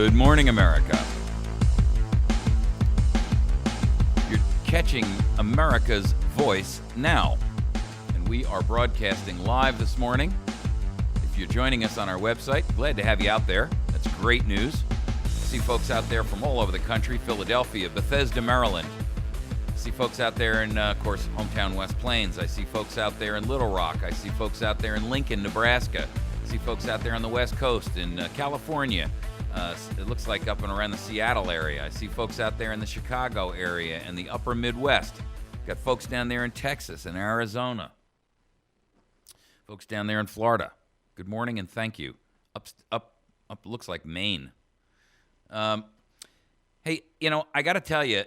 Good morning, America. You're catching America's voice now. And we are broadcasting live this morning. If you're joining us on our website, glad to have you out there. That's great news. I see folks out there from all over the country, Philadelphia, Bethesda, Maryland. I see folks out there in, of course, hometown West Plains. I see folks out there in Little Rock. I see folks out there in Lincoln, Nebraska. I see folks out there on the West Coast in California. It looks like up and around the Seattle area. I see folks out there in the Chicago area and the upper Midwest. Got folks down there in Texas and Arizona. Folks down there in Florida. Good morning and thank you. Up looks like Maine. Hey, I got to tell you,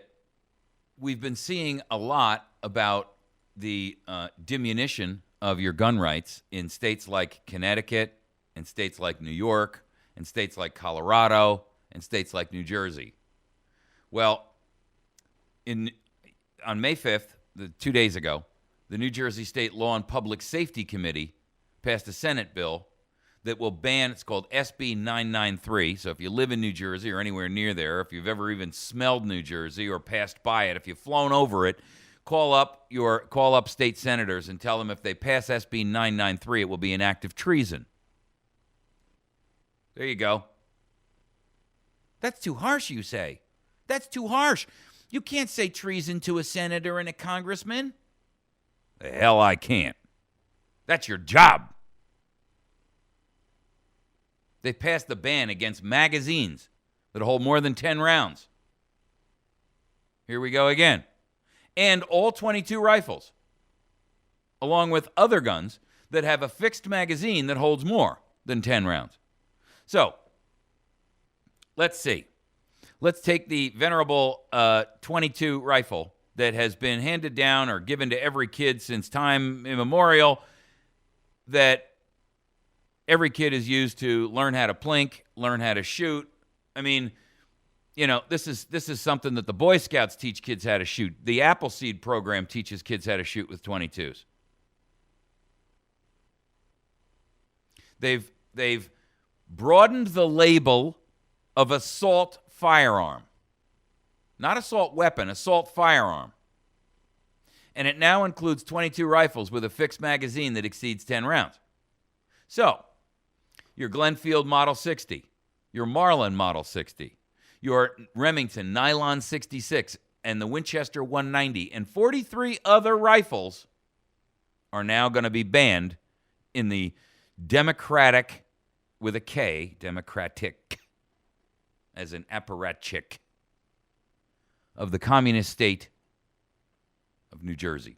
we've been seeing a lot about the diminution of your gun rights in states like Connecticut and states like New York and states like Colorado and states like New Jersey. Well, on May 5th, 2 days ago, the New Jersey State Law and Public Safety Committee passed a Senate bill that will ban, it's called SB 993. So if you live in New Jersey or anywhere near there, if you've ever even smelled New Jersey or passed by it, if you've flown over it, call up state senators and tell them if they pass SB 993, it will be an act of treason. There you go. That's too harsh, you say. That's too harsh. You can't say treason to a senator and a congressman. The hell I can't. That's your job. They passed the ban against magazines that hold more than 10 rounds. Here we go again. And all 22 rifles, along with other guns that have a fixed magazine that holds more than 10 rounds. So, let's see. Let's take the venerable 22 rifle that has been handed down or given to every kid since time immemorial, that every kid is used to learn how to plink, learn how to shoot. I mean, this is something that the Boy Scouts teach kids how to shoot. The Appleseed program teaches kids how to shoot with 22s. They've broadened the label of assault firearm. Not assault weapon, assault firearm. And it now includes 22 rifles with a fixed magazine that exceeds 10 rounds. So, your Glenfield Model 60, your Marlin Model 60, your Remington Nylon 66, and the Winchester 190, and 43 other rifles are now going to be banned in the Democratic, with a K, Democratic, as an apparatchik, of the communist state of New Jersey.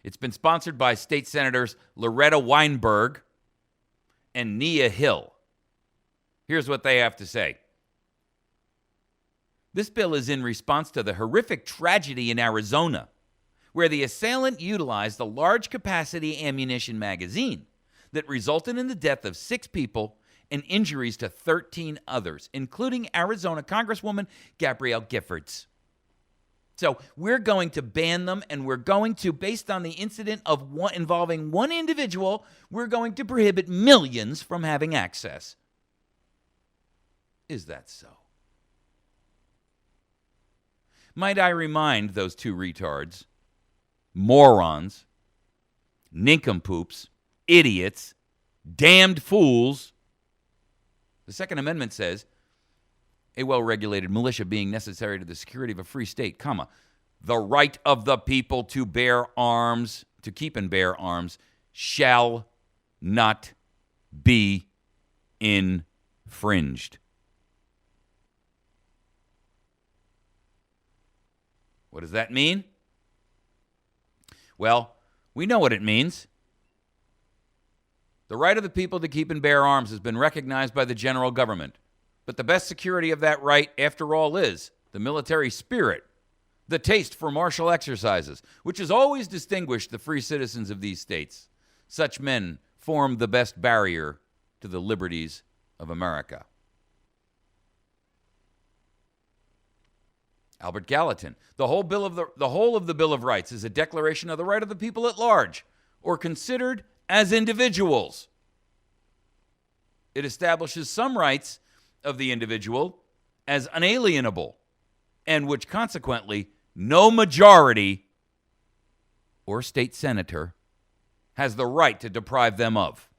It's been sponsored by state senators Loretta Weinberg and Nia Hill. Here's what they have to say. This bill is in response to the horrific tragedy in Arizona, where the assailant utilized a large-capacity ammunition magazine that resulted in the death of 6 people and injuries to 13 others, including Arizona Congresswoman Gabrielle Giffords. So we're going to ban them, and we're going to, based on the incident of involving one individual, we're going to prohibit millions from having access. Is that so? Might I remind those two retards, morons, nincompoops, idiots, damned fools. The Second Amendment says, a well-regulated militia being necessary to the security of a free state, comma, the right of the people to bear arms, to keep and bear arms, shall not be infringed. What does that mean? Well, we know what it means. The right of the people to keep and bear arms has been recognized by the general government. But the best security of that right, after all, is the military spirit, the taste for martial exercises, which has always distinguished the free citizens of these states. Such men form the best barrier to the liberties of America. Albert Gallatin, the whole of the Bill of Rights is a declaration of the right of the people at large, or considered as individuals. It establishes some rights of the individual as unalienable, and which consequently no majority or state senator has the right to deprive them of.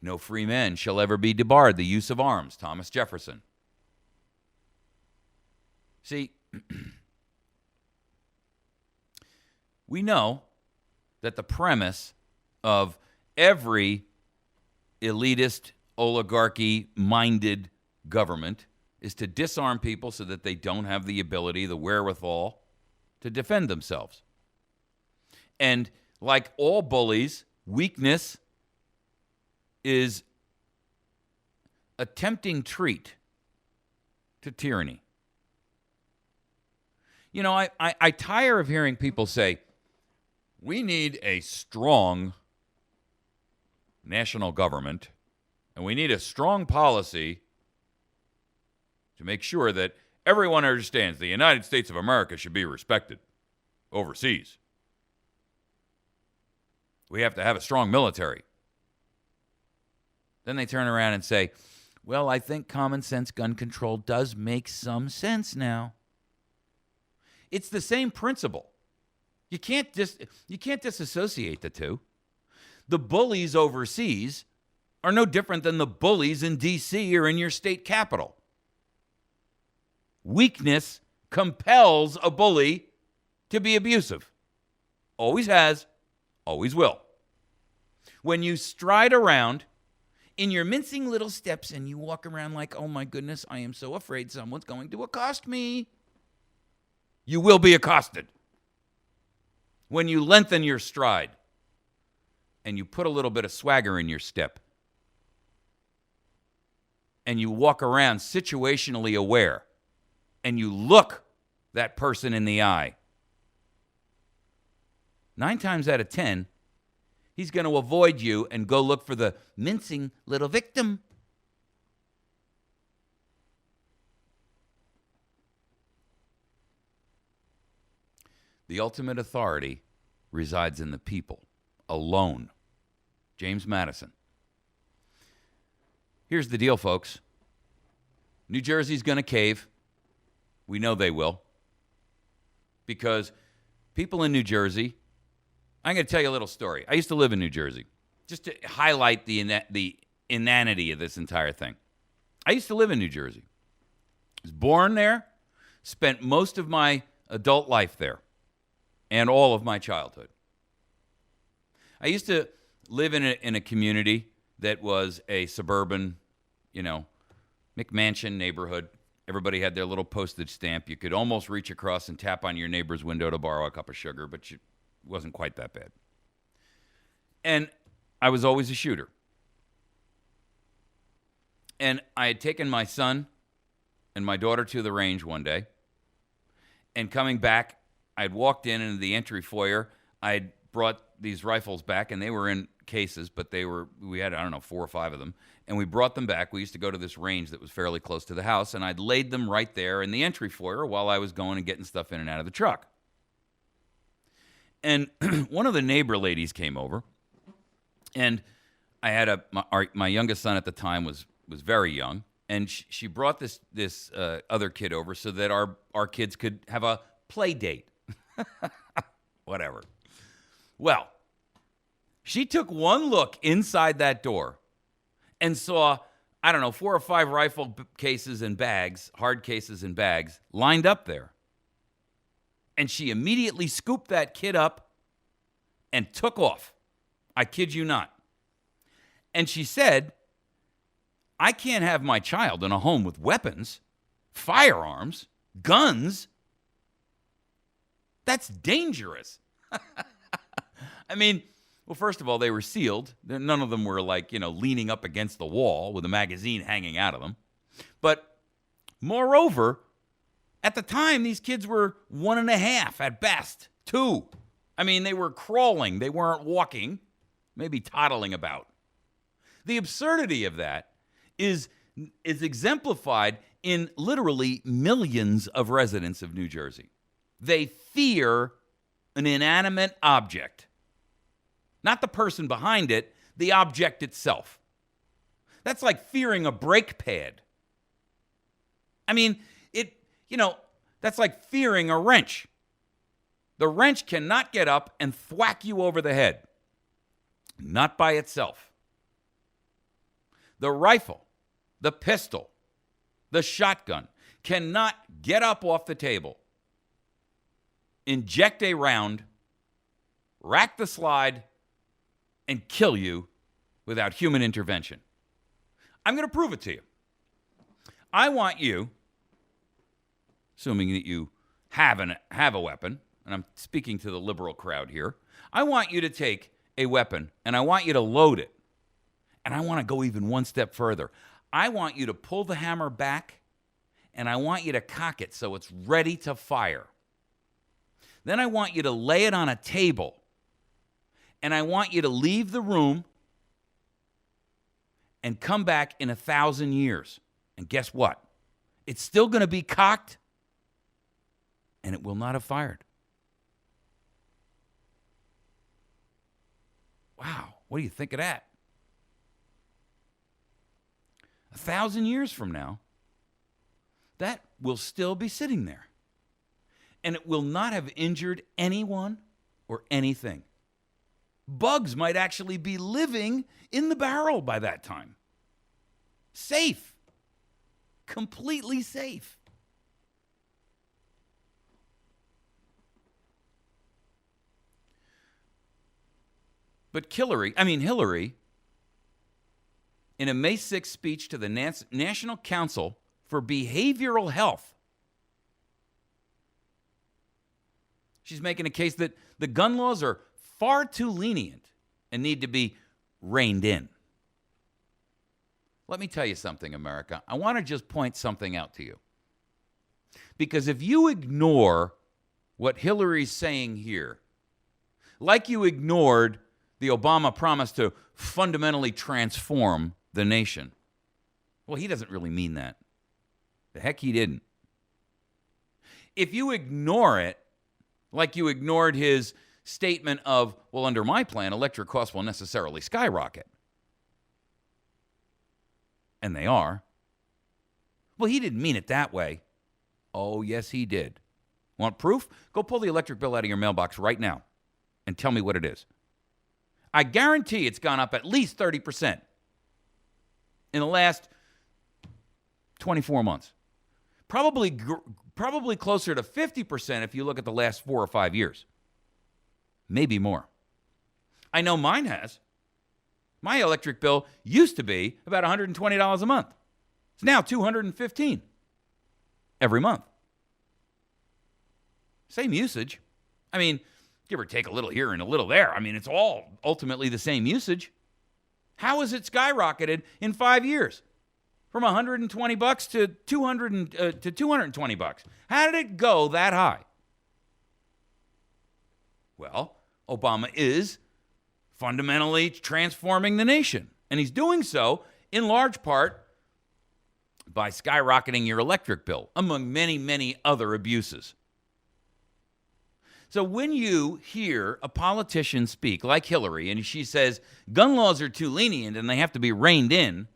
No free man shall ever be debarred the use of arms, Thomas Jefferson. See, we know that the premise of every elitist, oligarchy-minded government is to disarm people so that they don't have the ability, the wherewithal to defend themselves. And like all bullies, weakness is a tempting treat to tyranny. You know, I tire of hearing people say, we need a strong national government, and we need a strong policy to make sure that everyone understands the United States of America should be respected overseas. We have to have a strong military. Then they turn around and say, well, I think common sense gun control does make some sense now. It's the same principle. You can't disassociate the two. The bullies overseas are no different than the bullies in D.C. or in your state capital. Weakness compels a bully to be abusive. Always has, always will. When you stride around in your mincing little steps and you walk around like, oh my goodness, I am so afraid someone's going to accost me, you will be accosted. When you lengthen your stride and you put a little bit of swagger in your step and you walk around situationally aware and you look that person in the eye, 9 times out of 10, he's going to avoid you and go look for the mincing little victim. The ultimate authority resides in the people alone. James Madison. Here's the deal, folks. New Jersey's going to cave. We know they will. Because people in New Jersey, I'm going to tell you a little story. I used to live in New Jersey, just to highlight the inanity of this entire thing. I used to live in New Jersey. I was born there, spent most of my adult life there, and all of my childhood. I used to live in a community that was a suburban, McMansion neighborhood. Everybody had their little postage stamp. You could almost reach across and tap on your neighbor's window to borrow a cup of sugar, but it wasn't quite that bad. And I was always a shooter. And I had taken my son and my daughter to the range one day. And coming back, I'd walked into the entry foyer. I'd brought these rifles back, and they were in cases, but we had, 4 or 5 of them. And we brought them back. We used to go to this range that was fairly close to the house, and I'd laid them right there in the entry foyer while I was going and getting stuff in and out of the truck. And one of the neighbor ladies came over, and I had my youngest son at the time was very young, and she brought this other kid over so that our kids could have a play date. Whatever. Well, she took one look inside that door and saw, 4 or 5 rifle cases and bags, hard cases and bags, lined up there. And she immediately scooped that kid up and took off. I kid you not. And she said, I can't have my child in a home with weapons, firearms, guns. That's dangerous. Well, first of all, they were sealed. None of them were leaning up against the wall with a magazine hanging out of them. But moreover, at the time, these kids were 1.5 at best, 2. They were crawling. They weren't walking, maybe toddling about. The absurdity of that is exemplified in literally millions of residents of New Jersey. They fear an inanimate object. Not the person behind it, the object itself. That's like fearing a brake pad. I mean, that's like fearing a wrench. The wrench cannot get up and thwack you over the head. Not by itself. The rifle, the pistol, the shotgun cannot get up off the table, inject a round, rack the slide, and kill you without human intervention. I'm going to prove it to you. I want you, assuming that you have a weapon, and I'm speaking to the liberal crowd here, I want you to take a weapon and I want you to load it. And I want to go even one step further. I want you to pull the hammer back and I want you to cock it so it's ready to fire. Then I want you to lay it on a table and I want you to leave the room and come back in 1,000 years. And guess what? It's still going to be cocked and it will not have fired. Wow, what do you think of that? 1,000 years from now, that will still be sitting there. And it will not have injured anyone or anything. Bugs might actually be living in the barrel by that time. Safe. Completely safe. But Hillary, in a May 6th speech to the National Council for Behavioral Health, she's making a case that the gun laws are far too lenient and need to be reined in. Let me tell you something, America. I want to just point something out to you. Because if you ignore what Hillary's saying here, like you ignored the Obama promise to fundamentally transform the nation, well, he doesn't really mean that. The heck he didn't. If you ignore it, like you ignored his statement of, well, under my plan, electric costs will necessarily skyrocket. And they are. Well, he didn't mean it that way. Oh, yes, he did. Want proof? Go pull the electric bill out of your mailbox right now and tell me what it is. I guarantee it's gone up at least 30% in the last 24 months. Probably closer to 50% if you look at the last 4 or 5 years. Maybe more. I know mine has. My electric bill used to be about $120 a month. It's now $215 every month. Same usage. I mean, give or take a little here and a little there. I mean, it's all ultimately the same usage. How has it skyrocketed in 5 years? From $120 to $220. How did it go that high? Well, Obama is fundamentally transforming the nation. And he's doing so in large part by skyrocketing your electric bill, among many, many other abuses. So when you hear a politician speak like Hillary, and she says gun laws are too lenient and they have to be reined in,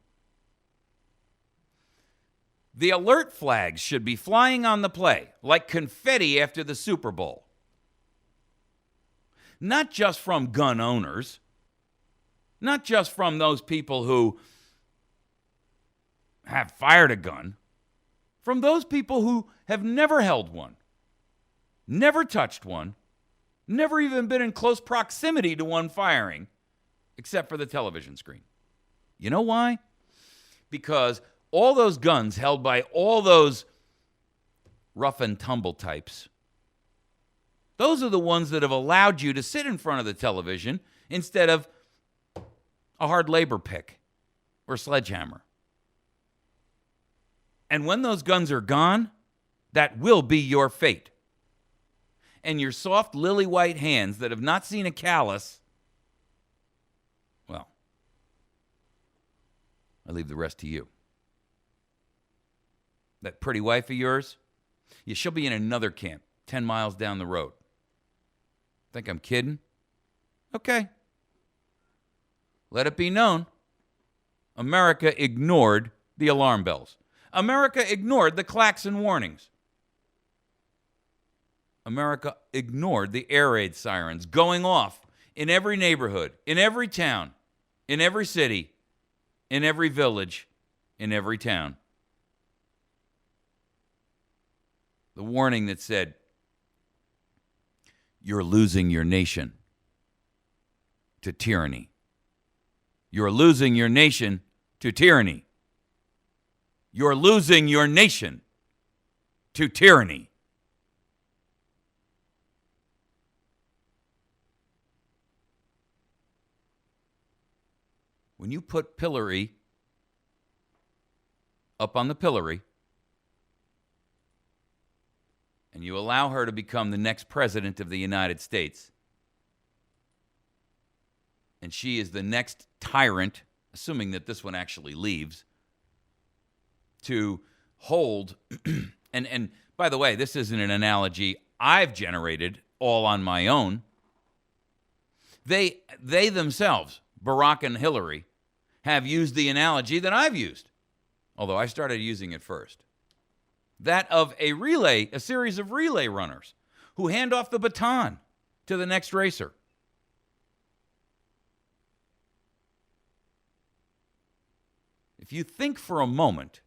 the alert flags should be flying on the play like confetti after the Super Bowl. Not just from gun owners, not just from those people who have fired a gun, from those people who have never held one, never touched one, never even been in close proximity to one firing, except for the television screen. You know why? Because all those guns held by all those rough and tumble types, those are the ones that have allowed you to sit in front of the television instead of a hard labor pick or sledgehammer. And when those guns are gone, that will be your fate. And your soft, lily-white hands that have not seen a callus, well, I leave the rest to you. That pretty wife of yours, yeah, she'll be in another camp 10 miles down the road. Think I'm kidding? Okay. Let it be known. America ignored the alarm bells. America ignored the klaxon warnings. America ignored the air raid sirens going off in every neighborhood, in every town, in every city, in every village, in every town. The warning that said, you're losing your nation to tyranny. You're losing your nation to tyranny. You're losing your nation to tyranny. When you put Hillary up on the pillory and you allow her to become the next president of the United States, and she is the next tyrant, assuming that this one actually leaves, to hold, and by the way, this isn't an analogy I've generated all on my own. They themselves, Barack and Hillary, have used the analogy that I've used, although I started using it first. That of a series of relay runners who hand off the baton to the next racer. If you think for a moment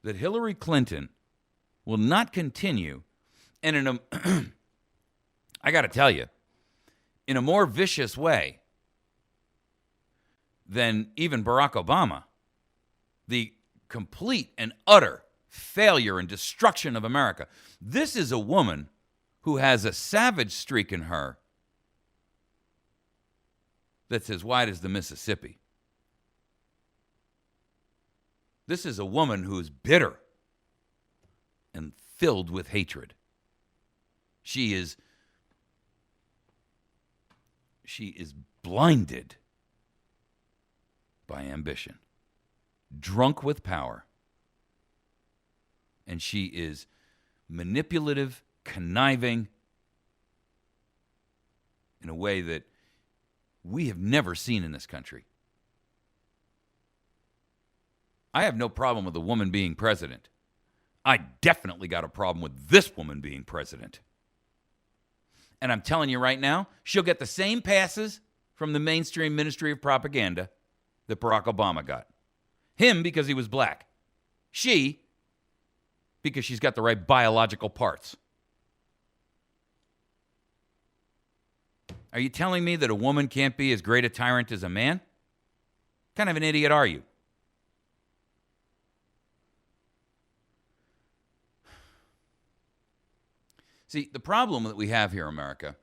that Hillary Clinton will not continue, and I got to tell you, in a more vicious way than even Barack Obama, the complete and utter failure and destruction of America. This is a woman who has a savage streak in her that's as wide as the Mississippi. This is a woman who is bitter and filled with hatred. She is blinded by ambition, drunk with power, and she is manipulative, conniving in a way that we have never seen in this country. I have no problem with a woman being president. I definitely got a problem with this woman being president. And I'm telling you right now, she'll get the same passes from the mainstream Ministry of Propaganda that Barack Obama got. Him because he was black. She because she's got the right biological parts. Are you telling me that a woman can't be as great a tyrant as a man? What kind of an idiot are you? See, the problem that we have here in America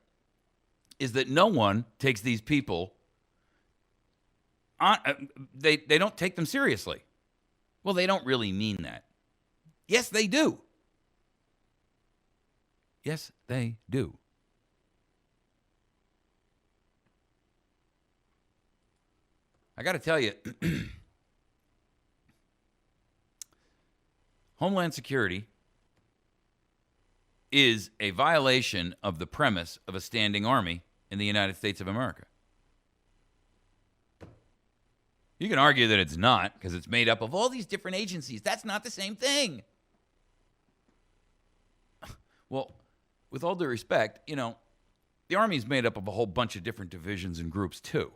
is that no one takes these people on, they don't take them seriously. Well, they don't really mean that. Yes, they do. Yes, they do. I got to tell you, Homeland Security is a violation of the premise of a standing army in the United States of America. You can argue that it's not because it's made up of all these different agencies. That's not the same thing. Well, with all due respect, the Army is made up of a whole bunch of different divisions and groups too.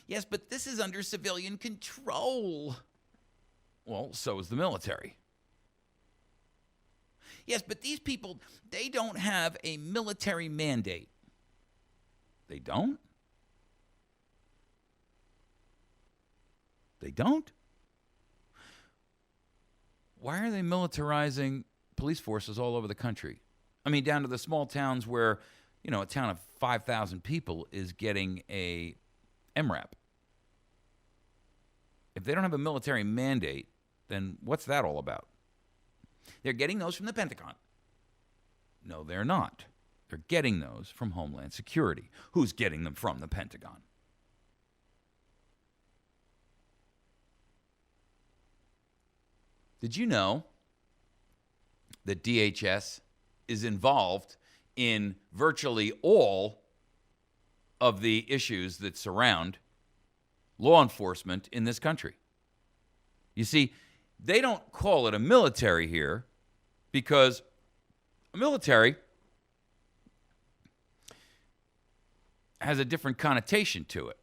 Yes, but this is under civilian control. Well, so is the military. Yes, but these people, they don't have a military mandate. They don't? They don't? Why are they militarizing police forces all over the country? I mean, down to the small towns where, a town of 5,000 people is getting a MRAP. If they don't have a military mandate, then what's that all about? They're getting those from the Pentagon. No, they're not. They're getting those from Homeland Security. Who's getting them from the Pentagon? Did you know that DHS is involved in virtually all of the issues that surround law enforcement in this country. You see, they don't call it a military here because a military has a different connotation to it.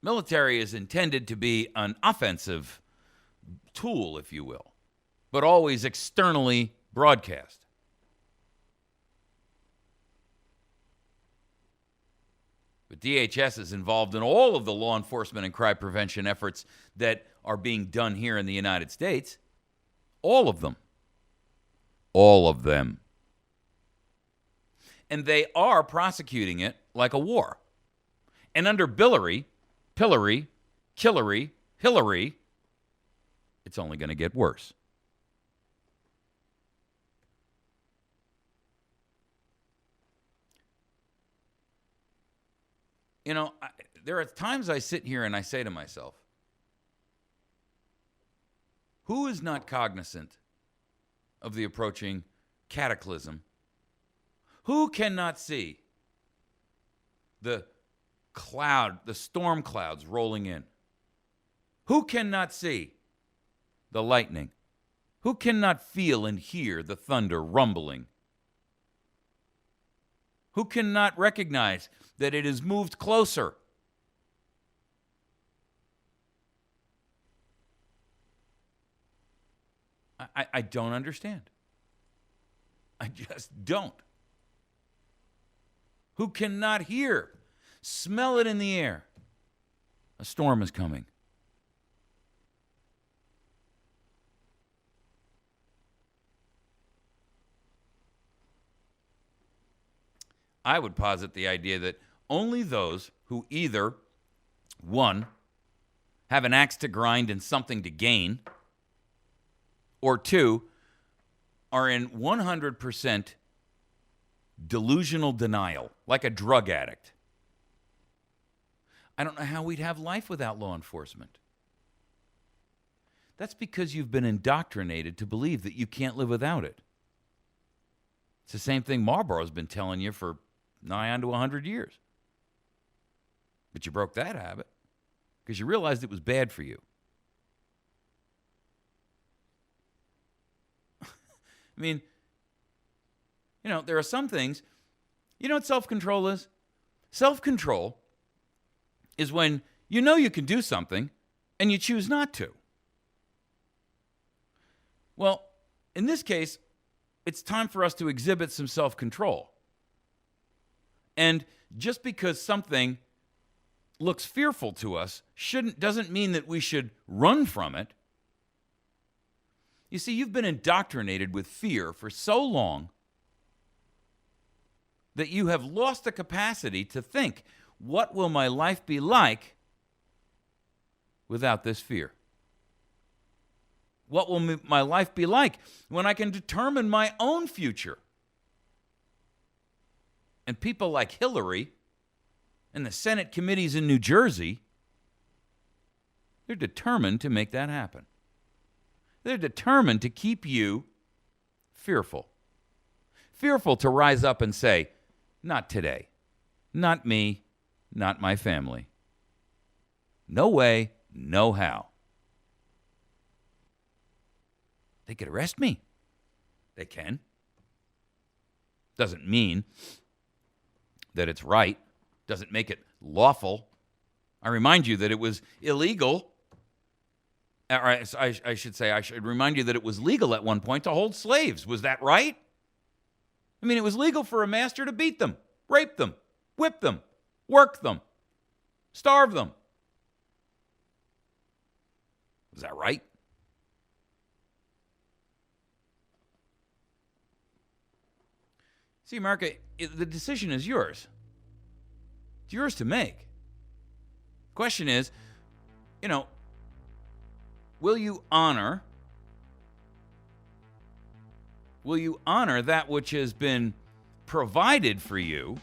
Military is intended to be an offensive tool, if you will, but always externally broadcast. But DHS is involved in all of the law enforcement and crime prevention efforts that are being done here in the United States. All of them. All of them. And they are prosecuting it like a war. And under Billary, Pillary, Killary, Hillary, it's only going to get worse. You know, there are times I sit here and I say to myself, who is not cognizant of the approaching cataclysm? Who cannot see the storm clouds rolling in? Who cannot see the lightning? Who cannot feel and hear the thunder rumbling? Who cannot recognize that it has moved closer? I don't understand. I just don't. Who cannot hear, smell it in the air? A storm is coming. I would posit the idea that only those who either, one, have an axe to grind and something to gain, or two, are in 100% delusional denial, like a drug addict. I don't know how we'd have life without law enforcement. That's because you've been indoctrinated to believe that you can't live without it. It's the same thing Marlboro's been telling you for nigh on to 100 years. But you broke that habit because you realized it was bad for you. I mean, you know, there are some things. You know what self-control is? Self-control is when you know you can do something and you choose not to. Well, in this case, it's time for us to exhibit some self-control. And just because something looks fearful to us doesn't mean that we should run from it. You see, you've been indoctrinated with fear for so long that you have lost the capacity to think, what will my life be like without this fear? What will my life be like when I can determine my own future? And people like Hillary and the Senate committees in New Jersey, they're determined to make that happen. They're determined to keep you fearful. Fearful to rise up and say, not today. Not me. Not my family. No way. No how. They could arrest me. They can. Doesn't mean that it's right. Doesn't make it lawful. I remind you that it was illegal. Or I should remind you that it was legal at one point to hold slaves. Was that right? I mean, it was legal for a master to beat them, rape them, whip them, work them, starve them. Was that right? See, America, the decision is yours. It's yours to make. The question is, will you honor that which has been provided for you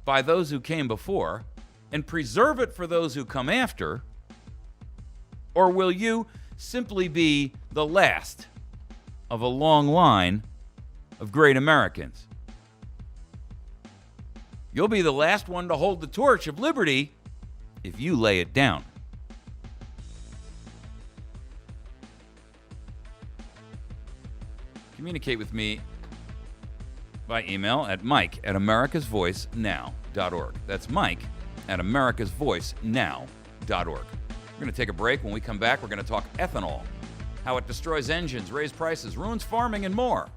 by those who came before and preserve it for those who come after? Or will you simply be the last of a long line of great Americans? You'll be the last one to hold the torch of liberty if you lay it down. Communicate with me by email at mike@americasvoicenow.org. That's mike@americasvoicenow.org. We're going to take a break. When we come back, we're going to talk ethanol, how it destroys engines, raises prices, ruins farming, and more.